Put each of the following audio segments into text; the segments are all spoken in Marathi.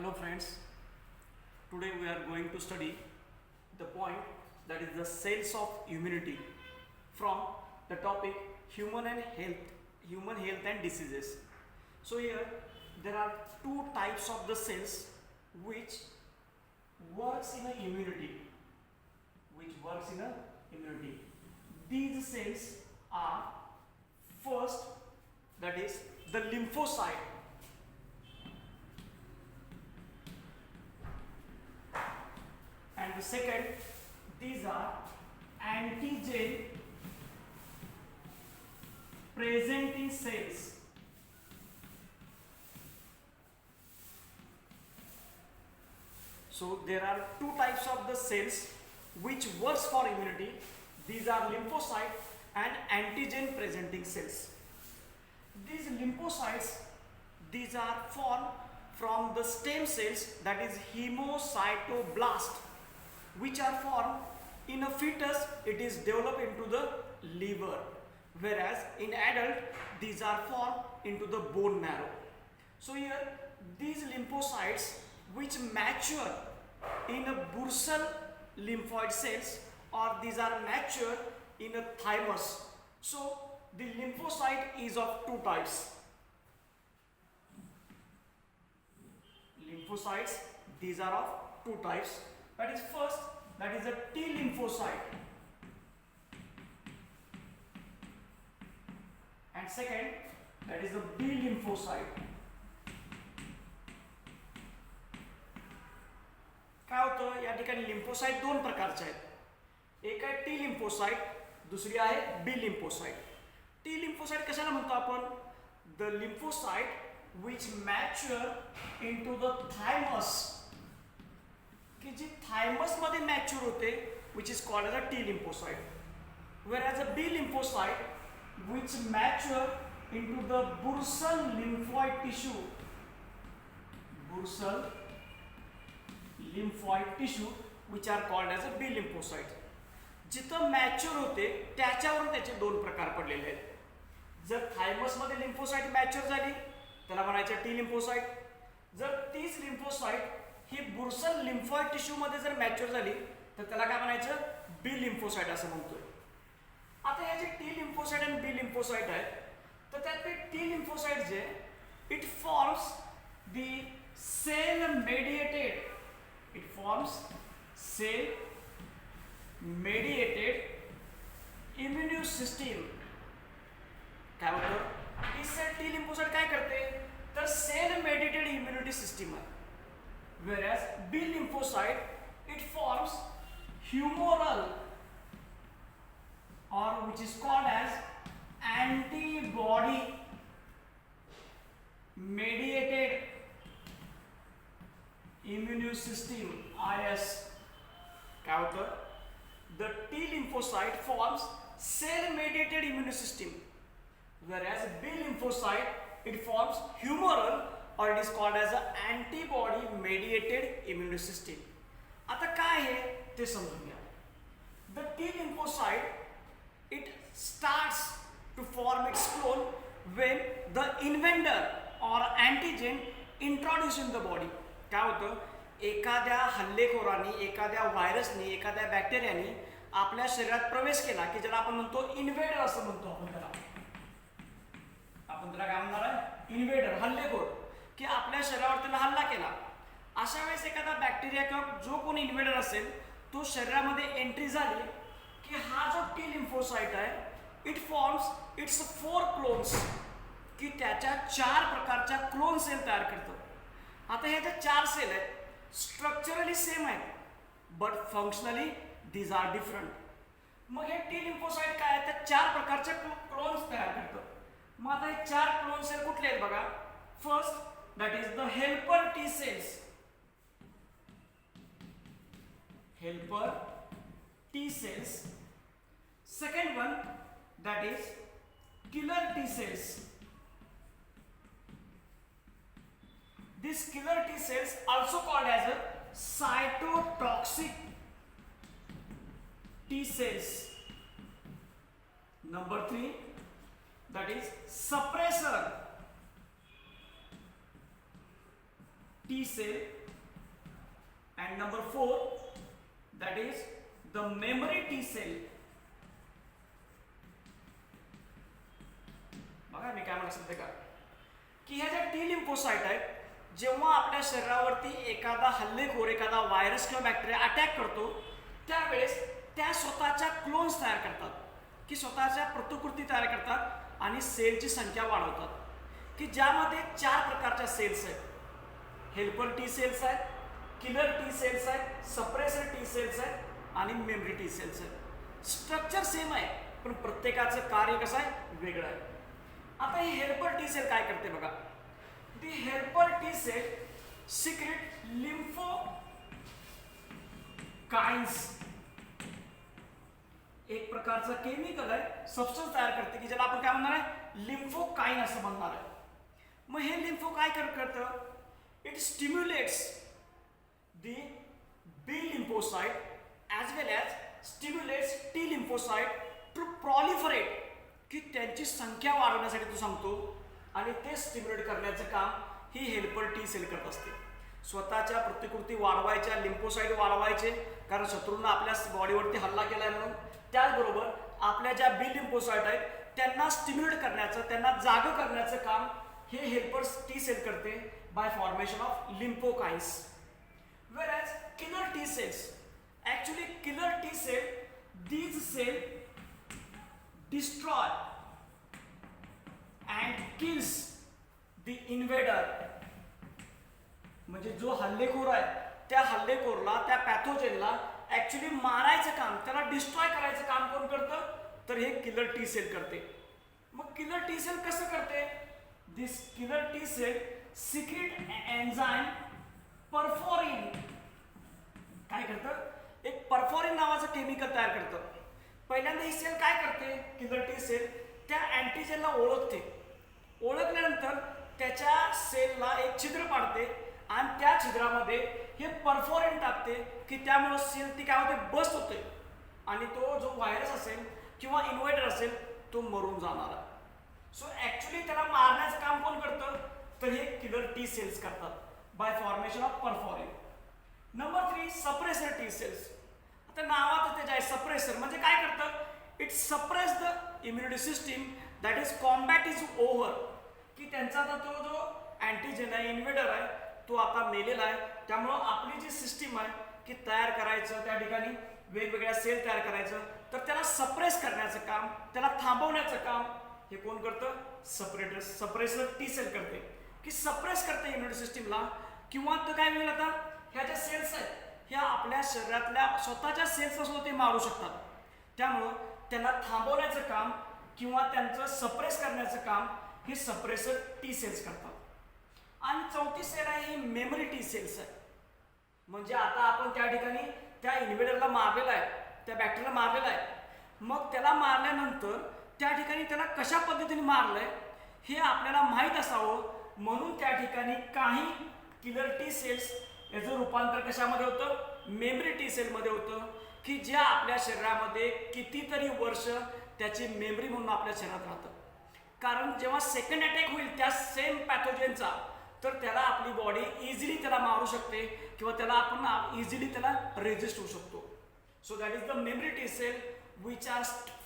Hello friends, today we are going to study the point that is the cells of immunity from the topic human health and diseases. So here there are two types of the cells which works in a immunity, These cells are first, that is the lymphocyte, and the second, these are antigen presenting cells. So there are two types of the cells which works for immunity. These are lymphocyte and antigen presenting cells. These lymphocytes, these are formed from the stem cells, that is hemocytoblast, which are formed in a fetus. It is developed into the liver, whereas in adult these are formed into the bone marrow. So here these lymphocytes which mature in a bursal lymphoid cells, or these are mature in a thymus. So the lymphocyte is of two types. Lymphocytes, these are of two types. That is first, that is a T lymphocyte, and second, that is a B lymphocyte. काय होतं या ठिकाणी लिम्फोसाइट दोन प्रकारचे आहेत. एक आहे टी लिम्फोसाइट, दुसरी आहे बी लिम्फोसाइट. टी लिम्फोसाइट कशाला म्हणतो आपण? The lymphocyte which mature into the thymus, की जी thymus मध्ये मॅच्युअर होते, which is called as a T lymphocyte, whereas a B lymphocyte which mature into the bursal lymphoid tissue, which are called as a B lymphocyte. जिथं मॅच्युअर होते त्याच्यावरून त्याचे दोन प्रकार पडलेले आहेत. जर थायमस मध्ये लिम्फोसाइट मॅच्युअर झाली त्याला म्हणायचं टी लिम्फोसाइट. जर तीच लिम्फोसाइट ही बुर्सल लिम्फॉइड टिश्यू मध्ये जर मॅच्युअर झाली तर त्याला काय म्हणायचं? बी लिम्फोसाइट असं म्हणतोय. आता हे जे टी लिम्फोसाइट आणि बी लिम्फोसाइट आहेत, तर त्यात ते टी लिम्फोसाइट जे it forms the cell mediated immune system. काय होतं? ही सेल टी लिम्फोसाइट काय करते? तर सेल मेडिएटेड इम्युनिटी सिस्टीम आहे. whereas B lymphocyte it forms humoral, or which is called as antibody mediated immune system, IS. क्या होतं? The T lymphocyte forms cell mediated immune system, whereas B lymphocyte it forms humoral, or it is called as an antibody mediated immune system. आता काय आहे ते समजून घ्या. The T lymphocyte it starts to form its clone when the invader or antigen introduced in the body. काय होतं? एखाद्या हल्लेखोराने, एखाद्या व्हायरसने, एखाद्या बॅक्टेरियाने आपल्या शरीरात प्रवेश केला की ज्याला आपण म्हणतो इन्व्हेडर असं म्हणतो. आपण त्याला काय म्हणणार आहे? इन्व्हेडर, हल्लेखोर, की आपल्या शरीरावर त्याला हल्ला केला. अशा वेळेस एखादा बॅक्टेरिया किंवा जो कोणी इन्व्हेडर असेल तो शरीरामध्ये एंट्री झाली की हा जो टी लिम्फोसाइट आहे इट फॉर्म्स इट्स 4 क्लोन्स, की त्याच्या 4 प्रकारच्या क्लोन सेल तयार करतो. आता हे जे 4 सेल आहेत स्ट्रक्चरली सेम आहेत, but functionally these are different. मग हे टी लिम्फोसाइट काय आहे? त्या 4 प्रकारचे क्लोन्स तयार करतो. मग आता हे 4 क्लोन सेल कुठले आहेत बघा. First, that is the helper T cells. Second one, that is killer T cells. These killer T cells also called as a cytotoxic T cells. Number 3, that is suppressor T cell, and number 4 that is the memory T cell. बघा मी काय म्हणत असते का की ह्या ज्या टी लिम्फोसाइट आहेत जेव्हा आपल्या शरीरावरती एखादा हल्लेखोर एखादा व्हायरस किंवा बॅक्टेरिया अटॅक करतो त्यावेळेस त्या स्वतःच्या क्लोन्स तयार करतात की स्वतःच्या प्रतिकृती तयार करतात आणि सेलची संख्या वाढवतात की ज्यामध्ये 4 प्रकारच्या सेल्स आहेत. हेल्पर टी सेल्स आहेत, किलर टी सेल्स आहेत, सप्रेसर टी सेल्स आहेत आणि मेमरी टी सेल्स आहेत. स्ट्रक्चर सेम आहे पण प्रत्येकाचं कार्य कसं आहे वेगळं आहे. आता ही हेल्पर टी सेल काय करते बघा. दी हेल्पर टी सेल सिक्रेट लिम्फोकाइन्स एक प्रकारचं केमिकल आहे सबस्टन्स तयार करते की ज्याला आपण काय म्हणणार आहे लिम्फोकाइन असं म्हणणार आहे. मग हे लिम्फो काय करतं it stimulates the B lymphocyte as well as stimulates T lymphocyte to proliferate की त्यांची संख्या वाढवण्यासाठी तू सांगतो आणि ते स्टिम्युलेट करण्याचं काम ही हेल्पर टी सेल करत असते. स्वतःच्या प्रतिकृती वाढवायच्या लिम्फोसाइट वाढवायचे कारण शत्रूंना आपल्या बॉडीवरती हल्ला केलाय म्हणून. त्याचबरोबर आपल्या ज्या बी लिम्फोसाइट आहेत त्यांना स्टिम्युलेट करण्याचं त्यांना जाग करण्याचं काम हे हेल्पर टी सेल करते by formation of lymphokines. whereas killer T cells, actually killer T cell, these cell destroy and kills the invader. म्हणजे जो हल्लेखोर आहे त्या हल्लेखोरला त्या पॅथोजेनला ऍक्च्युली मारायचं काम त्याला डिस्ट्रॉय करायचं काम कोण करतं तर हे किलर टी सेल करते. मग किलर टी सेल कसं करते this killer T cell secrete enzyme perforin काय करतं एक परफॉरिन नावाचं केमिकल तयार करतं. पहिल्यांदा ही सेल काय करते किलर टी सेल त्या अँटीजेनला ओळखते. ओळखल्यानंतर त्याच्या सेलला एक छिद्र पाडते आणि त्या छिद्रामध्ये हे परफॉरिन टाकते की त्यामुळे सेल ती काय होते बस्ट होते आणि तो जो व्हायरस असेल किंवा इन्व्हायटर असेल तो मरून जाणार. सो ऍक्च्युली त्याला मारण्याचं काम कोण करतं तर हे किलर टी सेल्स करतात by formation of perforin. Number 3 suppressor T cells. आता नावात त्याच्या आहे सप्रेसर म्हणजे काय करतं it suppress the immunity system that is combat is over की त्यांचा आता तो जो अँटीजेन आहे इन्व्हेडर आहे तो आता मेलेला आहे. त्यामुळं आपली जी सिस्टीम आहे की तयार करायचं त्या ठिकाणी वेगवेगळ्या सेल तयार करायचं तर त्याला सप्रेस करण्याचं काम त्याला थांबवण्याचं काम हे कोण करतं सप्रेसर टी सेल करते की सप्रेस करते इम्युनिटी सिस्टीमला. किंवा तर काय होईल आता ह्या ज्या सेल्स आहेत ह्या आपल्या शरीरातल्या स्वतःच्या सेल्सला सुद्धा ते मारू शकतात. त्यामुळं त्यांना थांबवण्याचं काम किंवा त्यांचं सप्रेस करण्याचं काम हे सप्रेसर टी सेल्स करतात. आणि चौथी सेल आहे ही मेमरी टी सेल्स आहे. म्हणजे आता आपण त्या ठिकाणी त्या इन्व्हेडरला मारलेला आहे त्या बॅक्टेरियाला मारलेला आहे मग त्याला मारल्यानंतर त्या ठिकाणी त्याला कशा पद्धतीने मारलंय हे आपल्याला माहीत असावं म्हणून त्या ठिकाणी काही किलर टी सेल्स याचं रूपांतर कशामध्ये होतं मेमरी टी सेलमध्ये होतं की ज्या आपल्या शरीरामध्ये कितीतरी वर्ष त्याची मेमरी म्हणून आपल्या शरीरात राहतं. कारण जेव्हा सेकंड अटॅक होईल त्या सेम पॅथोजेनचा तर त्याला आपली बॉडी इझिली त्याला मारू शकते किंवा त्याला आपण इझिली त्याला रेजिस्ट होऊ शकतो. So that is the memory T cell which are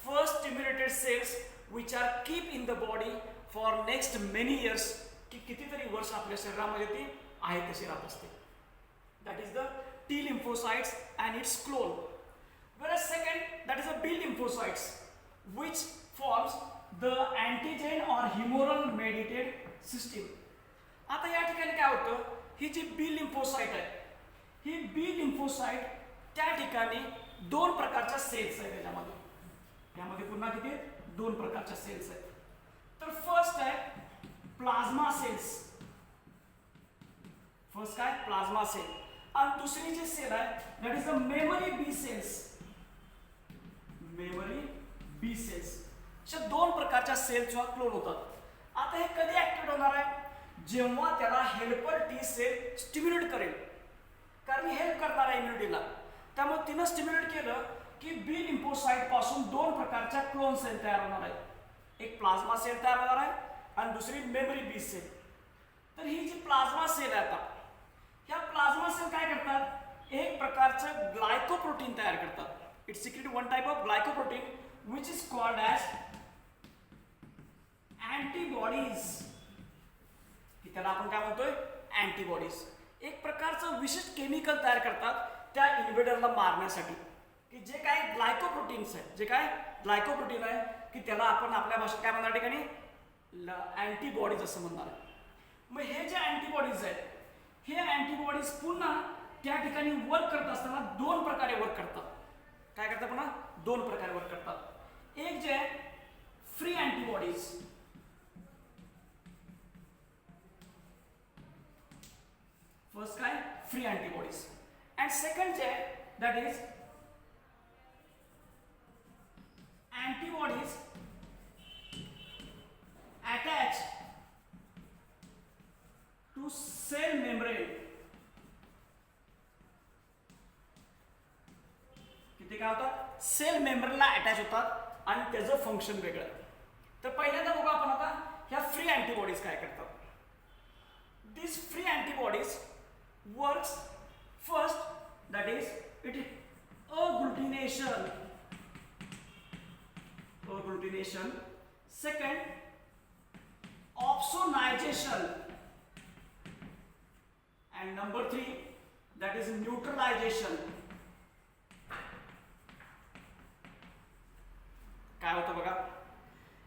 first stimulated cells which are keep in the body for next many years की कितीतरी वर्ष आपल्या शरीरामध्ये ती आहे तशी राहत असते. That is the T lymphocytes and it's clone. whereas second that is a B lymphocytes which forms the antigen or humoral mediated system. आता या ठिकाणी काय होतं ही जी बी लिम्फोसाइट आहे ही बी लिम्फोसाइट त्या ठिकाणी 2 प्रकारच्या सेल्स आहेत यामध्ये पुन्हा किती 2 प्रकारच्या सेल्स आहेत. तर फर्स्ट आहे प्लाझ्मा सेल्स. फर्स्ट काय प्लाझ्मा सेल आणि दुसरी जी सेल आहे that is the memory B cells. Memory B cells अशा 2 प्रकारच्या सेल्स क्लोन होतात. आता हे कधी ऍक्टिव्ह होणार आहे जेव्हा त्याला हेल्पर टी सेल स्टिम्युलेट करेल कारण हेल्प करणार आहे इम्युनिटीला. त्यामुळे तिनं स्टिम्युलेट केलं की बी लिम्फोसाइट पासून 2 प्रकारच्या क्लोन सेल तयार होणार आहेत. एक प्लाझ्मा सेल तयार होणार आहे आणि दुसरी मेमरी बी सेल. तर ही जी प्लाझ्मा सेल आहे आता ह्या प्लाझ्मा सेल काय करतात, एक प्रकारचं ग्लायकोप्रोटीन तयार करतात. It secrete one type of glycoprotein which is called as antibodies. त्याला आपण काय म्हणतोय, अँटीबॉडीज. एक प्रकारचं विशिष्ट केमिकल तयार करतात त्या इन्व्हेडरला मारण्यासाठी, की जे काय ग्लायकोप्रोटीन्स आहेत, जे काय ग्लायकोप्रोटीन आहे की त्याला आपण आपल्या भाषेत काय म्हणणार ठिकाणी अँटीबॉडीज असं म्हणणार. मग हे जे अँटीबॉडीज आहेत, हे अँटीबॉडीज पुन्हा त्या ठिकाणी वर्क करत असताना दोन प्रकारे वर्क करतात. काय करतात पुन्हा, दोन प्रकारे वर्क करतात. एक जे आहे फ्री अँटीबॉडीज, फर्स्ट काय फ्री अँटीबॉडीज, अँड सेकंड जे आहे that is antibodies attached to cell membrane. किती काय होतात, सेल मेम्ब्रेनला अटॅच होतात आणि त्याचं फंक्शन वेगळं. तर पहिल्यांदा बघू आपण आता ह्या फ्री अँटीबॉडीज काय करतात. This free antibodies works first that is it agglutination. Agglutination. Second, opsonization, and number 3 that is neutralization. काय होतं बघा,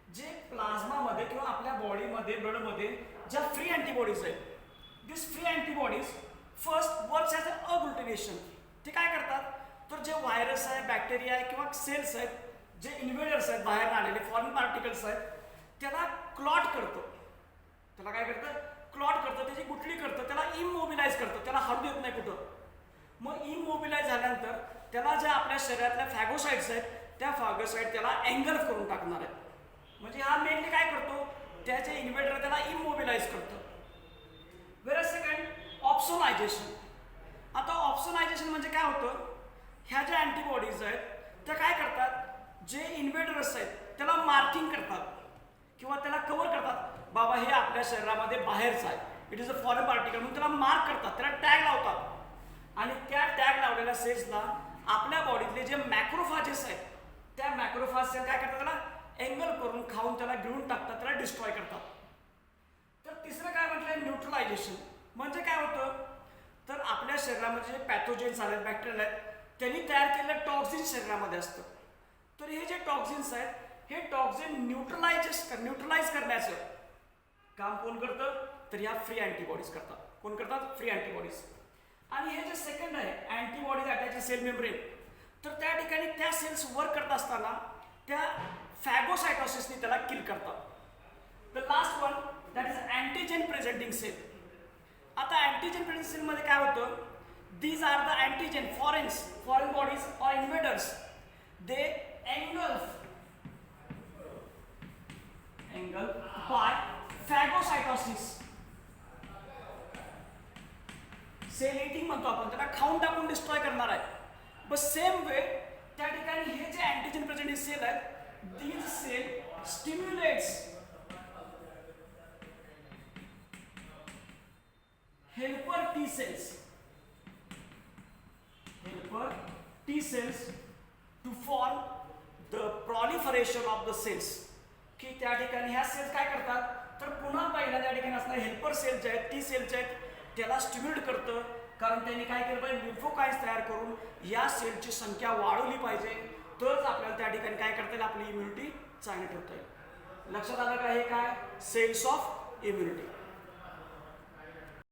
जे प्लाझ्मा मध्ये किंवा आपल्या बॉडीमध्ये ब्लडमध्ये ज्या फ्री अँटीबॉडीज आहेत, this free antibodies first works as a agglutination. ते काय करतात, तर जे व्हायरस आहे, बॅक्टेरिया आहे किंवा सेल्स आहेत, जे इन्व्हेडर्स आहेत, बाहेर आलेले फॉरेन पार्टिकल्स आहेत, त्याला क्लॉट करतं. त्याला काय करतं, क्लॉट करतं, त्याची गुठली करतं, त्याला इमोबिलाइज करतं, त्याला हलू देत नाही कुठं. मग इमोबिलाइज झाल्यानंतर त्याला ज्या आपल्या शरीरातल्या फॅगोसाइट्स आहेत, त्या फॅगोसाइट त्याला एंगल्फ करून टाकणार आहेत. म्हणजे हा मेनली काय करतो, त्याचे इन्व्हेडर त्याला इमोबिलाइज करतं. Where second opsonization. आता ऑप्सोनायझेशन म्हणजे काय होतं, ह्या ज्या अँटीबॉडीज आहेत त्या काय करतात, जे इन्व्हेडर्स आहेत त्याला मार्किंग करतात किंवा त्याला कव्हर करतात, बाबा हे आपल्या शरीरामध्ये बाहेरचं आहे, it is a foreign particle, म्हणून त्याला मार्क करतात, त्याला टॅग लावतात. आणि त्या टॅग लावलेल्या सेल्सला आपल्या बॉडीतले जे मॅक्रोफाजेस आहेत, त्या मॅक्रोफाज काय करतात, त्याला एंगल करून खाऊन त्याला गिळून टाकतात, त्याला डिस्ट्रॉय करतात. तर तिसरं काय म्हटलं, न्यूट्रलायझेशन. म्हणजे काय होतं, तर आपल्या शरीरामध्ये जे पॅथोजेन्स आहेत, बॅक्टेरिया आहेत, त्यांनी तयार केलेलं टॉक्झिन शरीरामध्ये असतं. तर हे जे टॉक्झिन्स आहेत, हे टॉक्झिन न्यूट्रलाइज करण्याचं काम कोण करतं, तर या फ्री अँटीबॉडीज करतात. कोण करतात, फ्री अँटीबॉडीज. आणि हे जे सेकंड आहे अँटीबॉडीज अटॅच सेल मेम्ब्रेन, तर त्या ठिकाणी त्या सेल्स वर्क करत असताना त्या फॅगोसायटोसिसने त्याला किल करतात. The last one that is antigen presenting cell. आता अँटीजेन प्रेझेंटिंग सेलमध्ये काय होतं, these are the antigen foreign bodies or invaders, they engulf by phagocytosis. Cell eating म्हणतो आपण, त्याला खाऊन टाकून डिस्ट्रॉय करणार आहे. बट सेम वे त्या ठिकाणी हे जे अँटीजेन प्रेझेंटिंग सेल आहेत, these cell stimulates helper T cells to form the proliferation of the cells. की त्या ठिकाणी ह्या सेल्स काय करतात, तर पुन्हा पहिल्या त्या ठिकाणी असणारे हेल्पर सेल्स जे आहेत, टी सेल्स आहेत, त्याला स्टिम्युलेट करतं. कारण त्यांनी काय केलं पाहिजे, लिम्फोकाइन्स तयार करून या सेलची संख्या वाढवली पाहिजे, तरच आपल्याला त्या ठिकाणी काय करता येईल, आपली इम्युनिटी चांगली ठेवता येईल. लक्षात आलं का, हे काय सेल्स ऑफ इम्युनिटी.